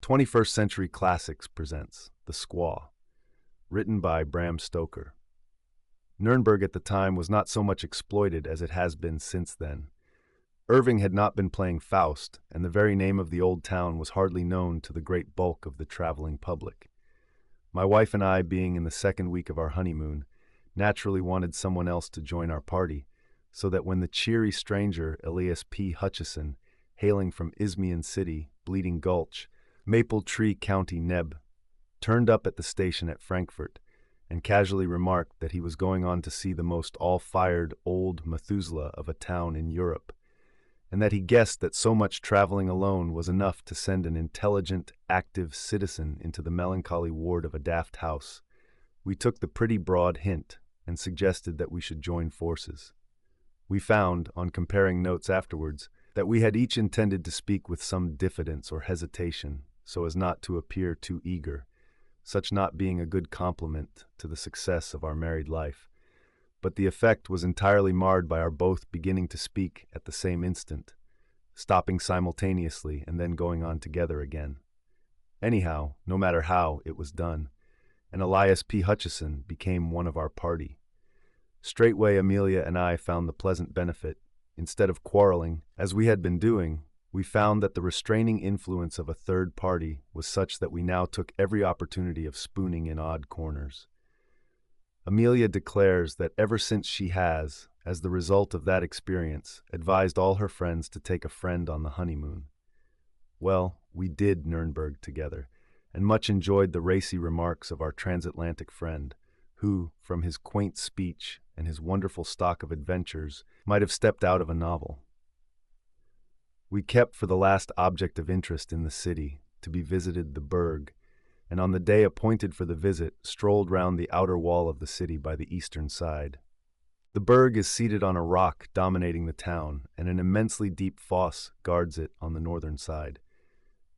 21st Century Classics presents The Squaw, written by Bram Stoker. Nuremberg at the time was not so much exploited as it has been since then. Irving had not been playing Faust, and the very name of the old town was hardly known to the great bulk of the traveling public. My wife and I, being in the second week of our honeymoon, naturally wanted someone else to join our party, so that when the cheery stranger Elias P. Hutcheson, hailing from Isthmian City, Bleeding Gulch, Maple Tree County, Neb, turned up at the station at Frankfurt and casually remarked that he was going on to see the most all-fired old Methuselah of a town in Europe, and that he guessed that so much traveling alone was enough to send an intelligent, active citizen into the melancholy ward of a daft house. We took the pretty broad hint and suggested that we should join forces. We found, on comparing notes afterwards, that we had each intended to speak with some diffidence or hesitation, so as not to appear too eager, such not being a good compliment to the success of our married life. But the effect was entirely marred by our both beginning to speak at the same instant, stopping simultaneously and then going on together again. Anyhow, no matter how, it was done, and Elias P. Hutcheson became one of our party. Straightway Amelia and I found the pleasant benefit. Instead of quarreling, as we had been doing, we found that the restraining influence of a third party was such that we now took every opportunity of spooning in odd corners. Amelia declares that ever since she has, as the result of that experience, advised all her friends to take a friend on the honeymoon. Well, we did Nuremberg together, and much enjoyed the racy remarks of our transatlantic friend, who, from his quaint speech and his wonderful stock of adventures, might have stepped out of a novel. We kept for the last object of interest in the city, to be visited the Burg, and on the day appointed for the visit, strolled round the outer wall of the city by the eastern side. The Burg is seated on a rock dominating the town, and an immensely deep fosse guards it on the northern side.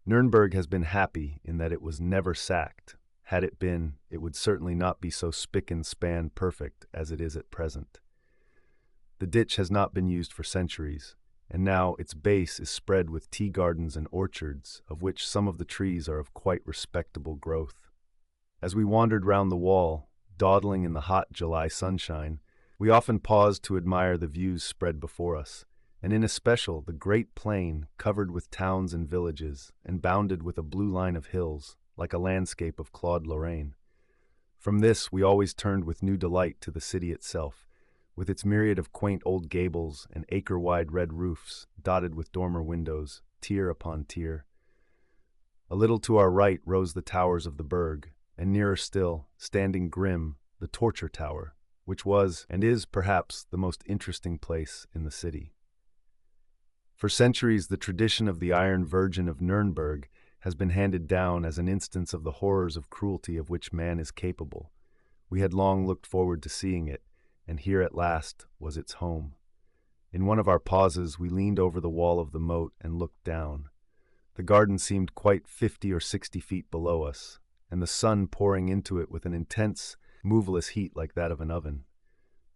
Nuremberg has been happy in that it was never sacked. Had it been, it would certainly not be so spick and span perfect as it is at present. The ditch has not been used for centuries, and now its base is spread with tea gardens and orchards, of which some of the trees are of quite respectable growth. As we wandered round the wall, dawdling in the hot July sunshine, we often paused to admire the views spread before us, and in especial the great plain covered with towns and villages, and bounded with a blue line of hills, like a landscape of Claude Lorraine. From this we always turned with new delight to the city itself, with its myriad of quaint old gables and acre-wide red roofs, dotted with dormer windows, tier upon tier. A little to our right rose the towers of the Burg, and nearer still, standing grim, the Torture Tower, which was and is perhaps the most interesting place in the city. For centuries the tradition of the Iron Virgin of Nuremberg has been handed down as an instance of the horrors of cruelty of which man is capable. We had long looked forward to seeing it, and here at last was its home. In one of our pauses we leaned over the wall of the moat and looked down. The garden seemed quite 50 or 60 feet below us, and the sun pouring into it with an intense, moveless heat like that of an oven.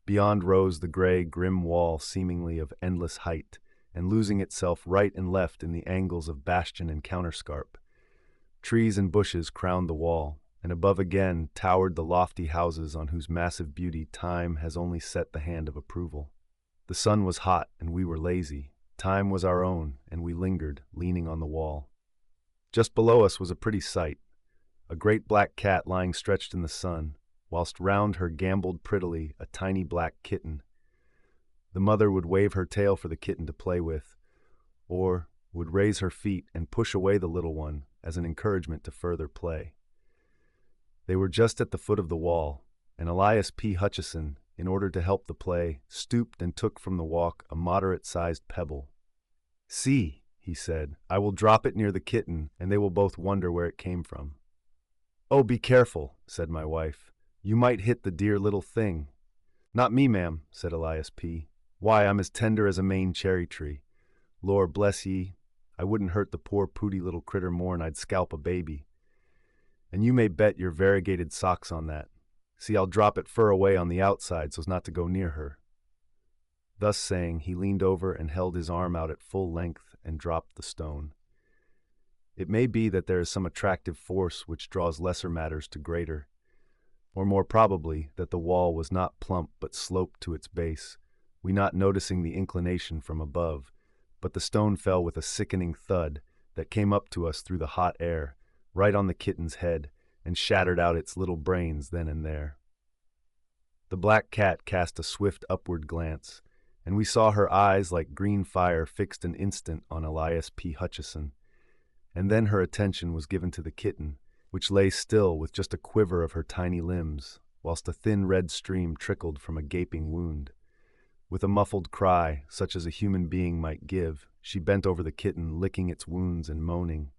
Beyond rose the gray, grim wall seemingly of endless height, and losing itself right and left in the angles of bastion and counterscarp. Trees and bushes crowned the wall, and above again towered the lofty houses on whose massive beauty time has only set the hand of approval. The sun was hot, and we were lazy. Time was our own, and we lingered, leaning on the wall. Just below us was a pretty sight, a great black cat lying stretched in the sun, whilst round her gambolled prettily a tiny black kitten. The mother would wave her tail for the kitten to play with, or would raise her feet and push away the little one as an encouragement to further play. They were just at the foot of the wall, and Elias P. Hutcheson, in order to help the play, stooped and took from the walk a moderate-sized pebble. "See," he said, "I will drop it near the kitten, and they will both wonder where it came from." "Oh, be careful," said my wife. "You might hit the dear little thing." "Not me, ma'am," said Elias P. "Why, I'm as tender as a Maine cherry tree. Lord bless ye, I wouldn't hurt the poor pooty little critter more'n I'd scalp a baby. And you may bet your variegated socks on that. See, I'll drop it fur away on the outside so's not to go near her." Thus saying, he leaned over and held his arm out at full length and dropped the stone. It may be that there is some attractive force which draws lesser matters to greater, or more probably that the wall was not plump but sloped to its base, we not noticing the inclination from above, but the stone fell with a sickening thud that came up to us through the hot air, right on the kitten's head, and shattered out its little brains then and there. The black cat cast a swift upward glance, and we saw her eyes like green fire fixed an instant on Elias P. Hutcheson, and then her attention was given to the kitten, which lay still with just a quiver of her tiny limbs, whilst a thin red stream trickled from a gaping wound. With a muffled cry, such as a human being might give, she bent over the kitten, licking its wounds and moaning.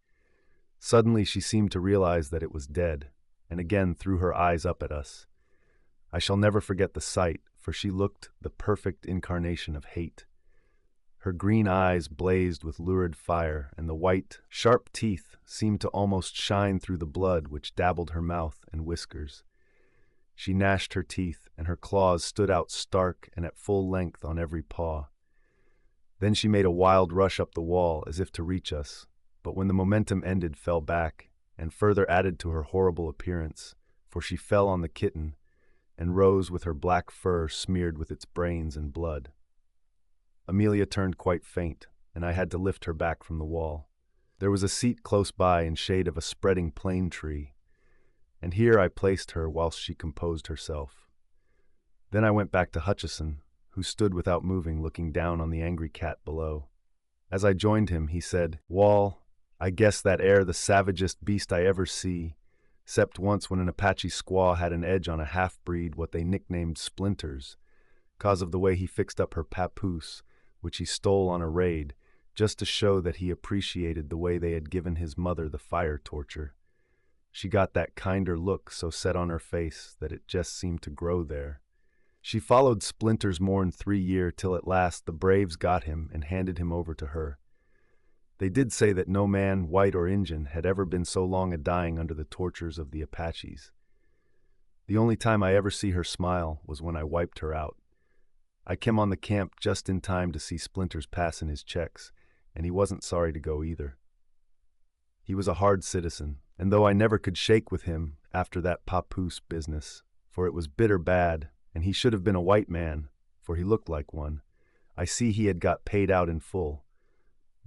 Suddenly she seemed to realize that it was dead, and again threw her eyes up at us. I shall never forget the sight, for she looked the perfect incarnation of hate. Her green eyes blazed with lurid fire, and the white, sharp teeth seemed to almost shine through the blood which dabbled her mouth and whiskers. She gnashed her teeth, and her claws stood out stark and at full length on every paw. Then she made a wild rush up the wall as if to reach us, but when the momentum ended fell back, and further added to her horrible appearance, for she fell on the kitten, and rose with her black fur smeared with its brains and blood. Amelia turned quite faint, and I had to lift her back from the wall. There was a seat close by in shade of a spreading plane tree, and here I placed her whilst she composed herself. Then I went back to Hutcheson, who stood without moving looking down on the angry cat below. As I joined him, he said, "Wall, I guess that air the savagest beast I ever see, 'cept once when an Apache squaw had an edge on a half-breed what they nicknamed Splinters, 'cause of the way he fixed up her papoose, which he stole on a raid, just to show that he appreciated the way they had given his mother the fire torture. She got that kinder look so set on her face that it just seemed to grow there. She followed Splinter's more'n 3 year till at last the braves got him and handed him over to her. They did say that no man, white or Injun, had ever been so long a-dying under the tortures of the Apaches. The only time I ever see her smile was when I wiped her out. I came on the camp just in time to see Splinters passing his checks, and he wasn't sorry to go either. He was a hard citizen, and though I never could shake with him after that papoose business, for it was bitter bad, and he should have been a white man, for he looked like one, I see he had got paid out in full.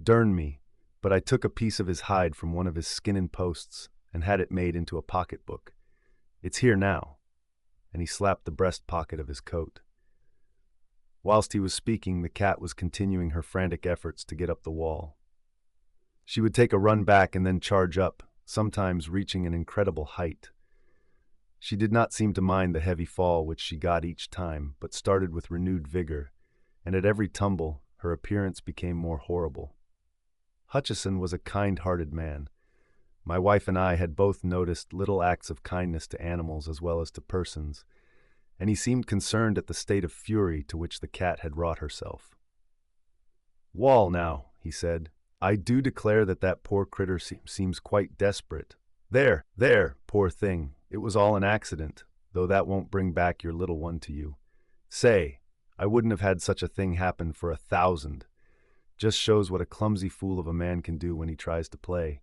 Dern me, but I took a piece of his hide from one of his skinnin' posts and had it made into a pocketbook. It's here now," and he slapped the breast pocket of his coat. Whilst he was speaking, the cat was continuing her frantic efforts to get up the wall. She would take a run back and then charge up, sometimes reaching an incredible height. She did not seem to mind the heavy fall which she got each time, but started with renewed vigor, and at every tumble her appearance became more horrible. Hutcheson was a kind-hearted man. My wife and I had both noticed little acts of kindness to animals as well as to persons, and he seemed concerned at the state of fury to which the cat had wrought herself. "Wall, now," he said, "I do declare that poor critter seems quite desperate. There, poor thing, it was all an accident, though that won't bring back your little one to you. Say, I wouldn't have had such a thing happen for 1,000. Just shows what a clumsy fool of a man can do when he tries to play.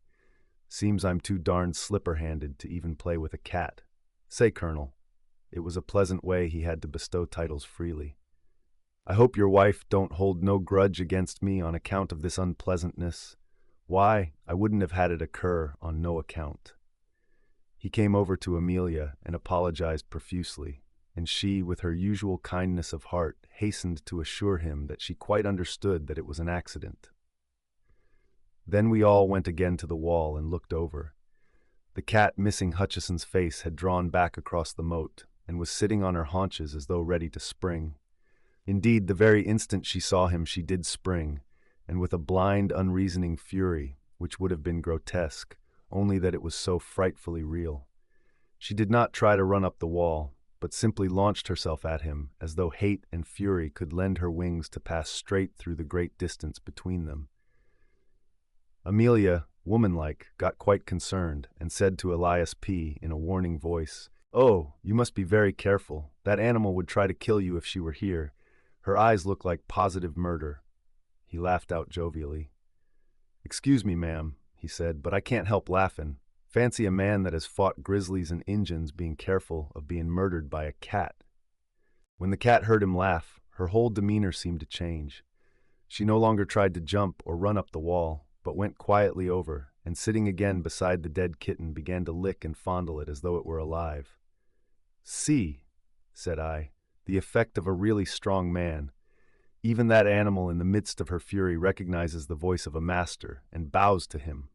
Seems I'm too darned slipper-handed to even play with a cat. Say, Colonel, it was a pleasant way he had to bestow titles freely. I hope your wife don't hold no grudge against me on account of this unpleasantness. Why, I wouldn't have had it occur on no account." He came over to Amelia and apologized profusely, and she, with her usual kindness of heart, hastened to assure him that she quite understood that it was an accident. Then we all went again to the wall and looked over. The cat, missing Hutcheson's face, had drawn back across the moat, and was sitting on her haunches as though ready to spring. Indeed, the very instant she saw him she did spring, and with a blind, unreasoning fury, which would have been grotesque, only that it was so frightfully real. She did not try to run up the wall, but simply launched herself at him, as though hate and fury could lend her wings to pass straight through the great distance between them. Amelia, womanlike, got quite concerned, and said to Elias P. in a warning voice, "Oh, you must be very careful. That animal would try to kill you if she were here. Her eyes look like positive murder." He laughed out jovially. "Excuse me, ma'am," he he said, but I can't help laughing. Fancy a man that has fought grizzlies and Injuns being careful of being murdered by a cat. When the cat heard him laugh, her whole demeanor seemed to change. She no longer tried to jump or run up the wall, but went quietly over, and sitting again beside the dead kitten began to lick and fondle it as though it were alive. "See," said I, "the effect of a really strong man. Even that animal in the midst of her fury recognizes the voice of a master and bows to him."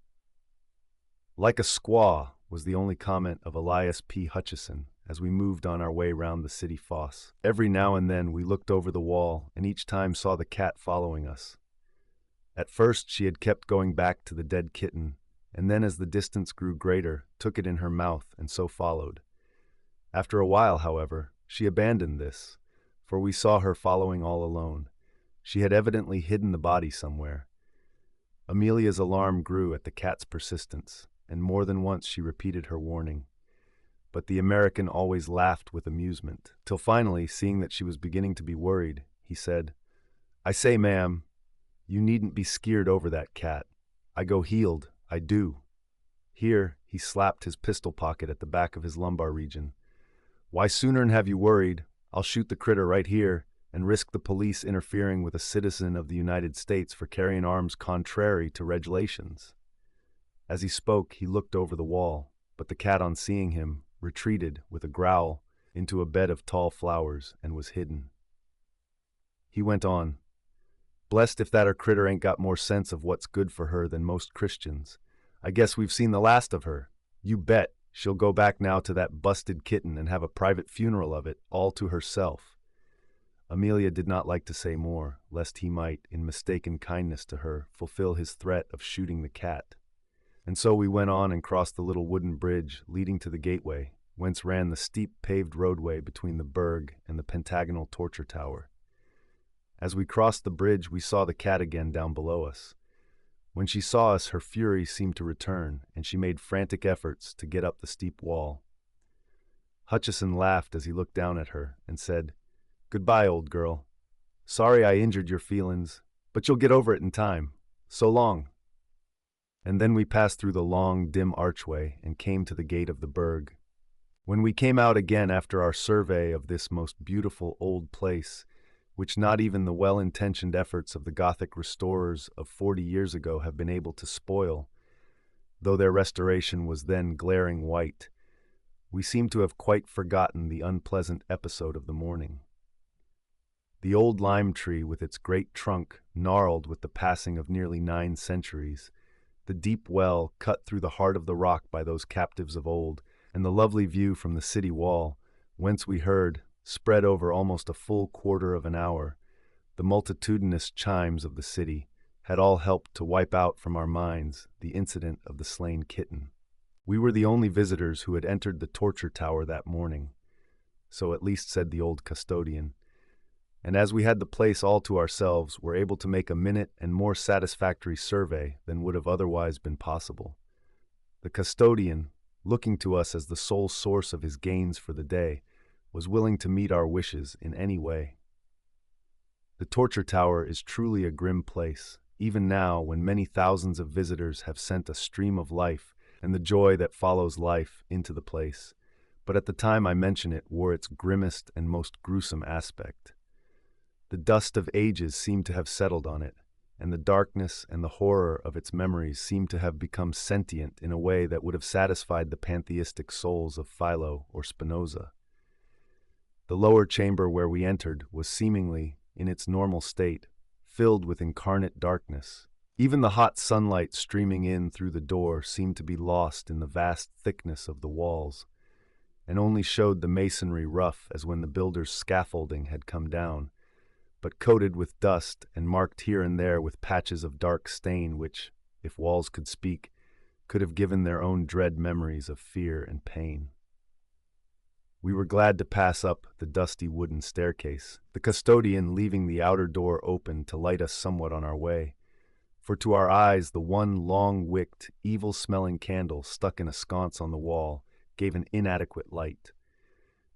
"Like a squaw," was the only comment of Elias P. Hutcheson as we moved on our way round the city fosse. Every now and then we looked over the wall and each time saw the cat following us. At first she had kept going back to the dead kitten, and then as the distance grew greater, took it in her mouth and so followed. After a while, however, she abandoned this, for we saw her following all alone. She had evidently hidden the body somewhere. Amelia's alarm grew at the cat's persistence, and more than once she repeated her warning. But the American always laughed with amusement, till finally, seeing that she was beginning to be worried, he said, "I say, ma'am, you needn't be skeered over that cat. I go heeled, I do." Here he slapped his pistol pocket at the back of his lumbar region. "Why, sooner'n have you worried, I'll shoot the critter right here and risk the police interfering with a citizen of the United States for carrying arms contrary to regulations." As he spoke, he looked over the wall, but the cat, on seeing him, retreated with a growl into a bed of tall flowers and was hidden. He went on, "Blessed if that critter ain't got more sense of what's good for her than most Christians. I guess we've seen the last of her. You bet she'll go back now to that busted kitten and have a private funeral of it, all to herself." Amelia did not like to say more, lest he might, in mistaken kindness to her, fulfill his threat of shooting the cat. And so we went on and crossed the little wooden bridge leading to the gateway, whence ran the steep paved roadway between the Berg and the pentagonal torture tower. As we crossed the bridge, we saw the cat again down below us. When she saw us, her fury seemed to return, and she made frantic efforts to get up the steep wall. Hutcheson laughed as he looked down at her and said, "Goodbye, old girl. Sorry I injured your feelings, but you'll get over it in time. So long." And then we passed through the long, dim archway and came to the gate of the Berg. When we came out again after our survey of this most beautiful old place, which not even the well-intentioned efforts of the Gothic restorers of 40 years ago have been able to spoil, though their restoration was then glaring white, we seem to have quite forgotten the unpleasant episode of the morning. The old lime tree with its great trunk gnarled with the passing of nearly 9 centuries, the deep well cut through the heart of the rock by those captives of old, and the lovely view from the city wall, whence we heard, spread over almost a full quarter of an hour, the multitudinous chimes of the city, had all helped to wipe out from our minds the incident of the slain kitten. We were the only visitors who had entered the torture tower that morning, so at least said the old custodian, and as we had the place all to ourselves, were able to make a minute and more satisfactory survey than would have otherwise been possible. The custodian, looking to us as the sole source of his gains for the day, was willing to meet our wishes in any way. The torture tower is truly a grim place, even now when many thousands of visitors have sent a stream of life and the joy that follows life into the place, but at the time I mention it wore its grimmest and most gruesome aspect. The dust of ages seemed to have settled on it, and the darkness and the horror of its memories seemed to have become sentient in a way that would have satisfied the pantheistic souls of Philo or Spinoza. The lower chamber where we entered was seemingly, in its normal state, filled with incarnate darkness. Even the hot sunlight streaming in through the door seemed to be lost in the vast thickness of the walls, and only showed the masonry rough as when the builder's scaffolding had come down, but coated with dust and marked here and there with patches of dark stain which, if walls could speak, could have given their own dread memories of fear and pain. We were glad to pass up the dusty wooden staircase, the custodian leaving the outer door open to light us somewhat on our way, for to our eyes the one long-wicked, evil-smelling candle stuck in a sconce on the wall gave an inadequate light.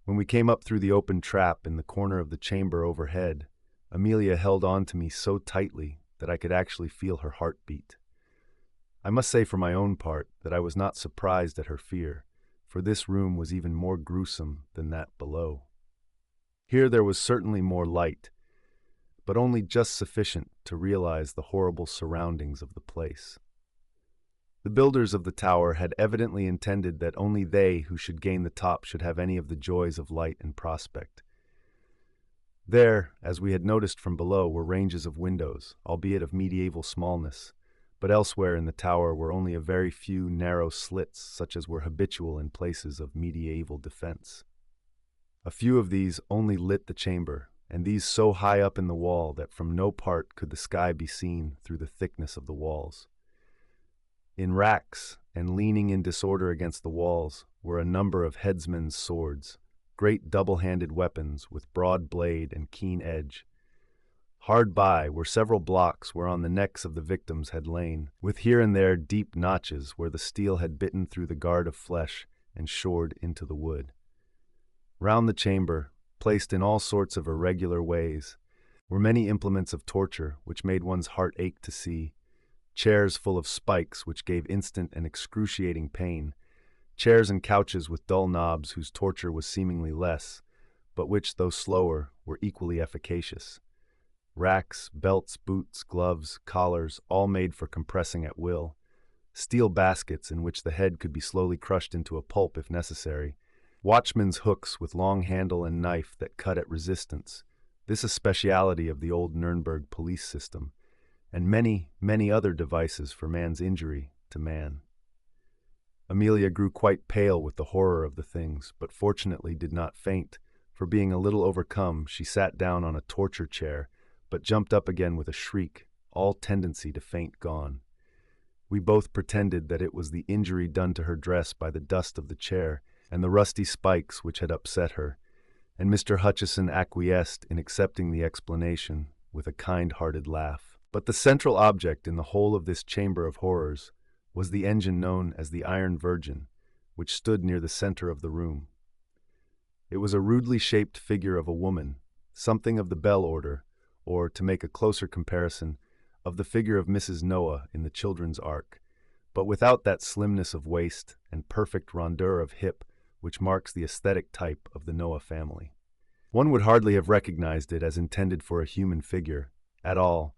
When we came up through the open trap in the corner of the chamber overhead, Amelia held on to me so tightly that I could actually feel her heart beat. I must say for my own part that I was not surprised at her fear, for this room was even more gruesome than that below. Here there was certainly more light, but only just sufficient to realize the horrible surroundings of the place. The builders of the tower had evidently intended that only they who should gain the top should have any of the joys of light and prospect. There, as we had noticed from below, were ranges of windows, albeit of medieval smallness, but elsewhere in the tower were only a very few narrow slits, such as were habitual in places of medieval defense. A few of these only lit the chamber, and these so high up in the wall that from no part could the sky be seen through the thickness of the walls. In racks, and leaning in disorder against the walls, were a number of headsmen's swords, great double-handed weapons with broad blade and keen edge. Hard by were several blocks whereon the necks of the victims had lain, with here and there deep notches where the steel had bitten through the guard of flesh and shored into the wood. Round the chamber, placed in all sorts of irregular ways, were many implements of torture which made one's heart ache to see, chairs full of spikes which gave instant and excruciating pain, chairs and couches with dull knobs whose torture was seemingly less, but which, though slower, were equally efficacious. Racks, belts, boots, gloves, collars, all made for compressing at will. Steel baskets in which the head could be slowly crushed into a pulp if necessary. Watchmen's hooks with long handle and knife that cut at resistance. This a speciality of the old Nuremberg police system. And many, many other devices for man's injury to man. Amelia grew quite pale with the horror of the things, but fortunately did not faint, for being a little overcome, she sat down on a torture chair, but jumped up again with a shriek, all tendency to faint gone. We both pretended that it was the injury done to her dress by the dust of the chair and the rusty spikes which had upset her, and Mr. Hutcheson acquiesced in accepting the explanation with a kind-hearted laugh. But the central object in the whole of this chamber of horrors was the engine known as the Iron Virgin, which stood near the center of the room. It was a rudely shaped figure of a woman, something of the bell order, or, to make a closer comparison, of the figure of Mrs. Noah in the Children's Ark, but without that slimness of waist and perfect rondeur of hip which marks the aesthetic type of the Noah family. One would hardly have recognized it as intended for a human figure, at all,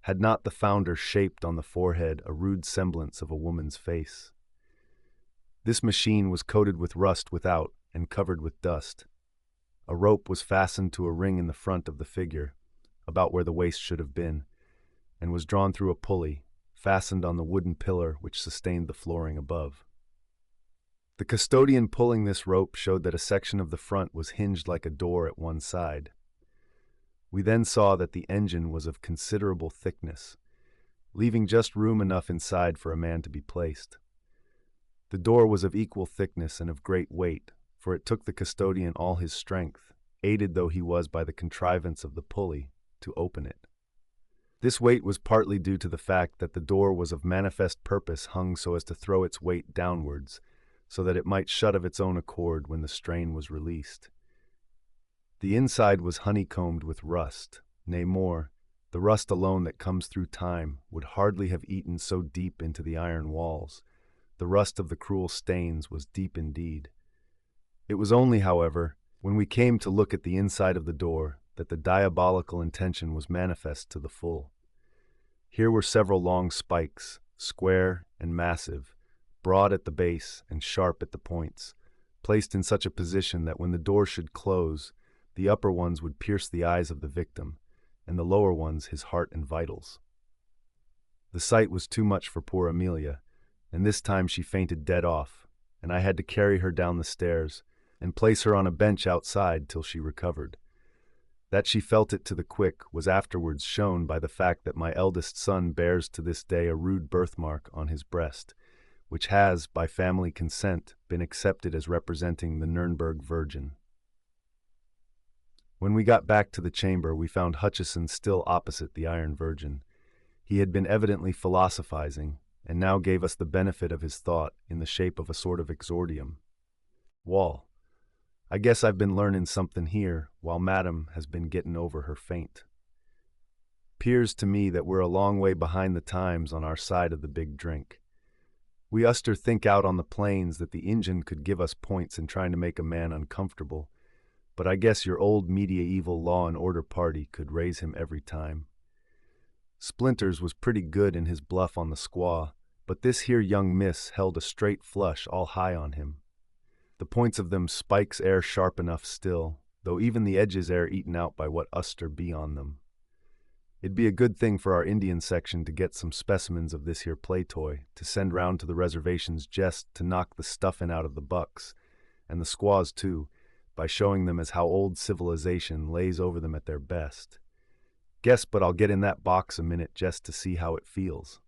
had not the founder shaped on the forehead a rude semblance of a woman's face. This machine was coated with rust without and covered with dust. A rope was fastened to a ring in the front of the figure, about where the waist should have been, and was drawn through a pulley, fastened on the wooden pillar which sustained the flooring above. The custodian pulling this rope showed that a section of the front was hinged like a door at one side. We then saw that the engine was of considerable thickness, leaving just room enough inside for a man to be placed. The door was of equal thickness and of great weight, for it took the custodian all his strength, aided though he was by the contrivance of the pulley, to open it. This weight was partly due to the fact that the door was of manifest purpose hung so as to throw its weight downwards, so that it might shut of its own accord when the strain was released. The inside was honeycombed with rust, nay more, the rust alone that comes through time would hardly have eaten so deep into the iron walls. The rust of the cruel stains was deep indeed. It was only, however, when we came to look at the inside of the door that the diabolical intention was manifest to the full. Here were several long spikes, square and massive, broad at the base and sharp at the points, placed in such a position that when the door should close, the upper ones would pierce the eyes of the victim, and the lower ones his heart and vitals. The sight was too much for poor Amelia, and this time she fainted dead off, and I had to carry her down the stairs and place her on a bench outside till she recovered. That she felt it to the quick was afterwards shown by the fact that my eldest son bears to this day a rude birthmark on his breast, which has, by family consent, been accepted as representing the Nuremberg Virgin. When we got back to the chamber, we found Hutcheson still opposite the Iron Virgin. He had been evidently philosophizing, and now gave us the benefit of his thought in the shape of a sort of exordium. "Wall, I guess I've been learnin' something here, while Madam has been gettin' over her faint. 'Pears to me that we're a long way behind the times on our side of the big drink. We uster think out on the plains that the Injun could give us points in trying to make a man uncomfortable, but I guess your old medieval law and order party could raise him every time. Splinters was pretty good in his bluff on the squaw, but this here young miss held a straight flush all high on him. The points of them spikes air sharp enough still, though even the edges air eaten out by what uster be on them. It'd be a good thing for our Indian section to get some specimens of this here play toy to send round to the reservations just to knock the stuffin' out of the bucks, and the squaws too, by showing them as how old civilization lays over them at their best. Guess but I'll get in that box a minute just to see how it feels.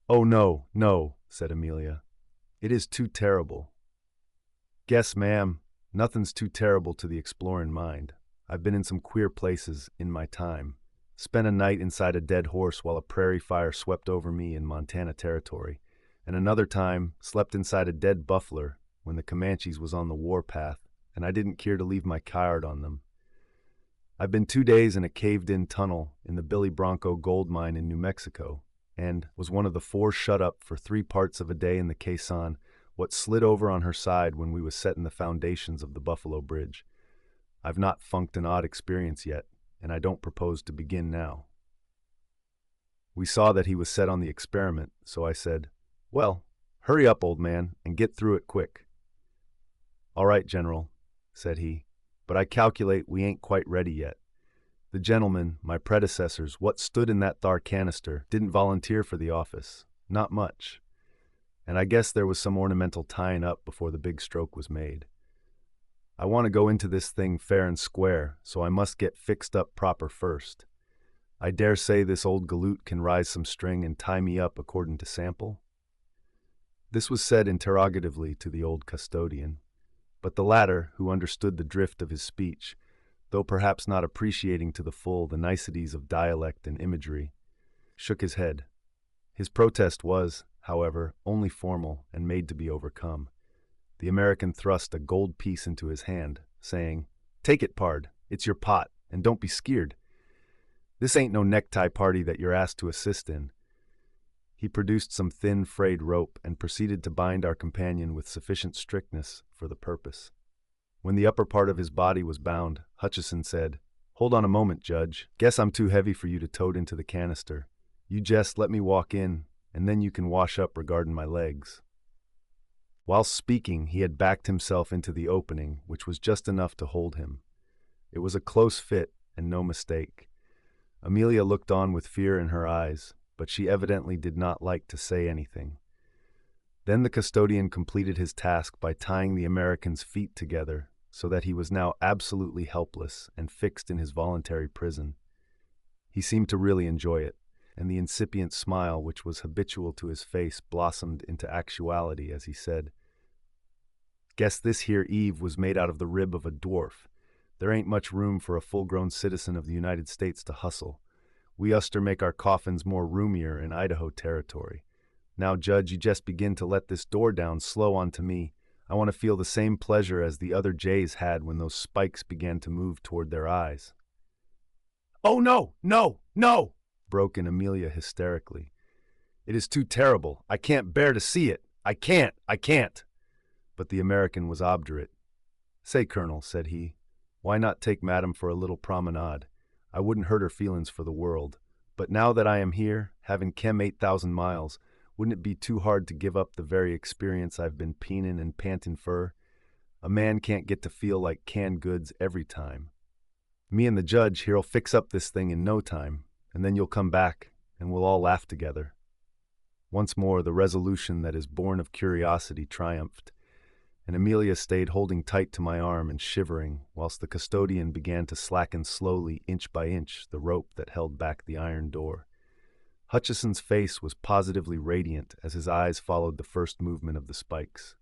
Oh no, no, said Amelia. It is too terrible. Guess, ma'am, nothing's too terrible to the explorin' mind. I've been in some queer places in my time. Spent a night inside a dead horse while a prairie fire swept over me in Montana Territory, and another time slept inside a dead buffler when the Comanches was on the warpath, and I didn't care to leave my card on them. I've been 2 days in a caved-in tunnel in the Billy Bronco gold mine in New Mexico, and was one of the 4 shut up for 3 parts of a day in the caisson, what slid over on her side when we was setting the foundations of the Buffalo Bridge. I've not funked an odd experience yet, and I don't propose to begin now. We saw that he was set on the experiment, so I said, well, hurry up, old man, and get through it quick. All right, General, said he, but I calculate we ain't quite ready yet. The gentlemen, my predecessors, what stood in that thar canister, didn't volunteer for the office. Not much. And I guess there was some ornamental tying up before the big stroke was made. I want to go into this thing fair and square, so I must get fixed up proper first. I dare say this old galoot can rise some string and tie me up according to sample. This was said interrogatively to the old custodian, but the latter, who understood the drift of his speech, though perhaps not appreciating to the full the niceties of dialect and imagery, shook his head. His protest was, however, only formal and made to be overcome. The American thrust a gold piece into his hand, saying, "Take it, pard, it's your pot, and don't be skeered. This ain't no necktie party that you're asked to assist in." He produced some thin, frayed rope and proceeded to bind our companion with sufficient strictness for the purpose. When the upper part of his body was bound, Hutcheson said, "Hold on a moment, Judge. Guess I'm too heavy for you to tote into the canister. You jest let me walk in, and then you can wash up regarding my legs." Whilst speaking, he had backed himself into the opening, which was just enough to hold him. It was a close fit, and no mistake. Amelia looked on with fear in her eyes, but she evidently did not like to say anything. Then the custodian completed his task by tying the American's feet together, so that he was now absolutely helpless and fixed in his voluntary prison. He seemed to really enjoy it, and the incipient smile which was habitual to his face blossomed into actuality as he said, "Guess this here Eve was made out of the rib of a dwarf. There ain't much room for a full-grown citizen of the United States to hustle. We uster make our coffins more roomier in Idaho Territory. Now, Judge, you just begin to let this door down slow onto me. I want to feel the same pleasure as the other jays had when those spikes began to move toward their eyes." "Oh, no, no, no!" broke in Amelia hysterically. "It is too terrible. I can't bear to see it. I can't. But the American was obdurate. "Say, Colonel," said he, "why not take Madam for a little promenade? I wouldn't hurt her feelings for the world. But now that I am here, having kem 8,000 miles, wouldn't it be too hard to give up the very experience I've been peenin' and pantin' for? A man can't get to feel like canned goods every time. Me and the Judge here'll fix up this thing in no time, and then you'll come back, and we'll all laugh together." Once more the resolution that is born of curiosity triumphed, and Amelia stayed holding tight to my arm and shivering, whilst the custodian began to slacken slowly, inch by inch, the rope that held back the iron door. Hutcheson's face was positively radiant as his eyes followed the first movement of the spikes.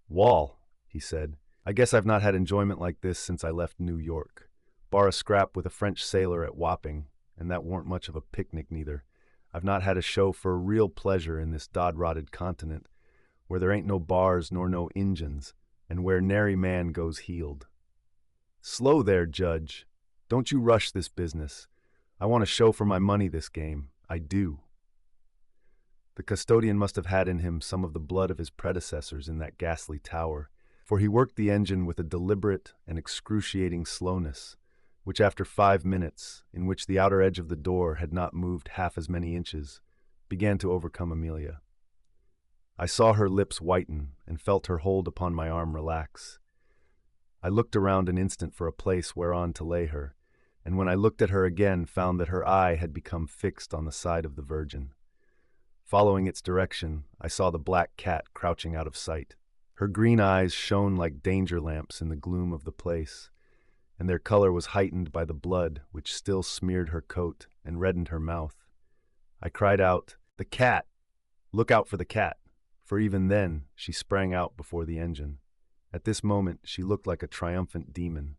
"Wall," he said, "I guess I've not had enjoyment like this since I left New York. Bar a scrap with a French sailor at Wapping, and that warn't much of a picnic neither. I've not had a show for real pleasure in this dod-rotted continent, where there ain't no bars nor no Injuns, and where nary man goes heeled. Slow there, Judge. Don't you rush this business. I want a show for my money this game. I do." The custodian must have had in him some of the blood of his predecessors in that ghastly tower, for he worked the engine with a deliberate and excruciating slowness, which after 5 minutes, in which the outer edge of the door had not moved half as many inches, began to overcome Amelia. I saw her lips whiten and felt her hold upon my arm relax. I looked around an instant for a place whereon to lay her, and when I looked at her again found that her eye had become fixed on the side of the Virgin. Following its direction, I saw the black cat crouching out of sight. Her green eyes shone like danger lamps in the gloom of the place, and their color was heightened by the blood which still smeared her coat and reddened her mouth. I cried out, "The cat! Look out for the cat!" For even then she sprang out before the engine. At this moment she looked like a triumphant demon.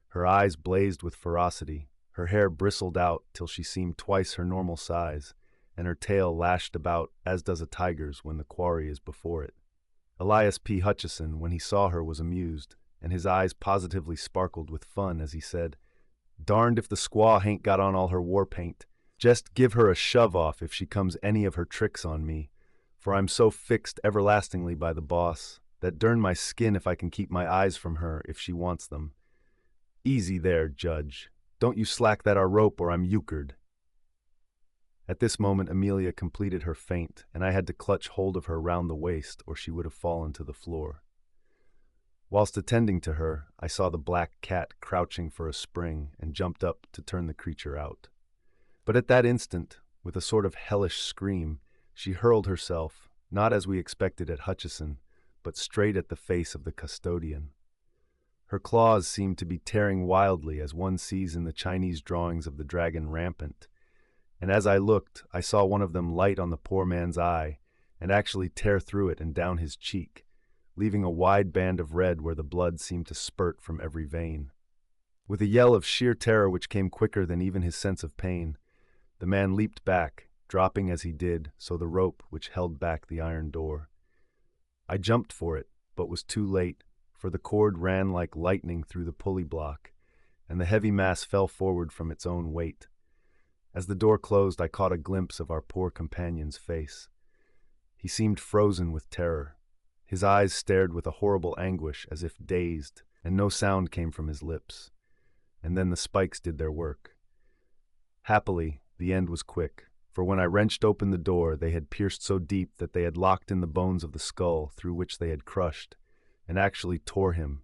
Her eyes blazed with ferocity, her hair bristled out till she seemed twice her normal size, and her tail lashed about as does a tiger's when the quarry is before it. Elias P. Hutcheson, when he saw her, was amused, and his eyes positively sparkled with fun as he said, "Darned if the squaw hain't got on all her war paint. Jest give her a shove off if she comes any of her tricks on me, for I'm so fixed everlastingly by the boss that durn my skin if I can keep my eyes from her if she wants them. Easy there, Judge. Don't you slack that rope or I'm euchred." At this moment Amelia completed her feint, and I had to clutch hold of her round the waist or she would have fallen to the floor. Whilst attending to her, I saw the black cat crouching for a spring and jumped up to turn the creature out. But at that instant, with a sort of hellish scream, she hurled herself, not as we expected at Hutcheson, but straight at the face of the custodian. Her claws seemed to be tearing wildly as one sees in the Chinese drawings of the dragon rampant, and as I looked, I saw one of them light on the poor man's eye and actually tear through it and down his cheek, leaving a wide band of red where the blood seemed to spurt from every vein. With a yell of sheer terror which came quicker than even his sense of pain, the man leaped back, dropping as he did so the rope which held back the iron door. I jumped for it, but was too late, for the cord ran like lightning through the pulley block, and the heavy mass fell forward from its own weight. As the door closed, I caught a glimpse of our poor companion's face. He seemed frozen with terror. His eyes stared with a horrible anguish as if dazed, and no sound came from his lips. And then the spikes did their work. Happily, the end was quick, for when I wrenched open the door, they had pierced so deep that they had locked in the bones of the skull through which they had crushed, and actually tore him,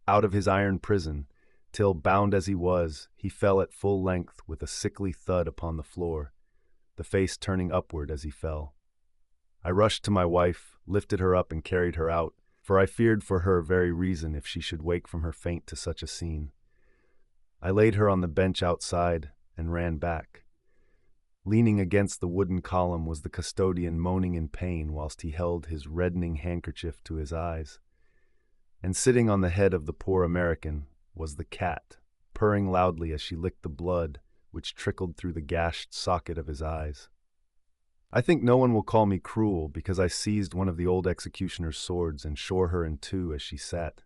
out of his iron prison, till, bound as he was, he fell at full length with a sickly thud upon the floor, the face turning upward as he fell. I rushed to my wife, lifted her up and carried her out, for I feared for her very reason if she should wake from her faint to such a scene. I laid her on the bench outside and ran back. Leaning against the wooden column was the custodian moaning in pain whilst he held his reddening handkerchief to his eyes. And sitting on the head of the poor American was the cat, purring loudly as she licked the blood which trickled through the gashed socket of his eyes. I think no one will call me cruel because I seized one of the old executioner's swords and shore her in two as she sat.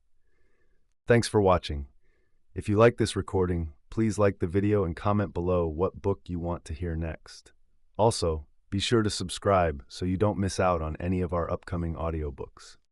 Thanks for watching. If you like this recording, please like the video and comment below what book you want to hear next. Also, be sure to subscribe so you don't miss out on any of our upcoming audiobooks.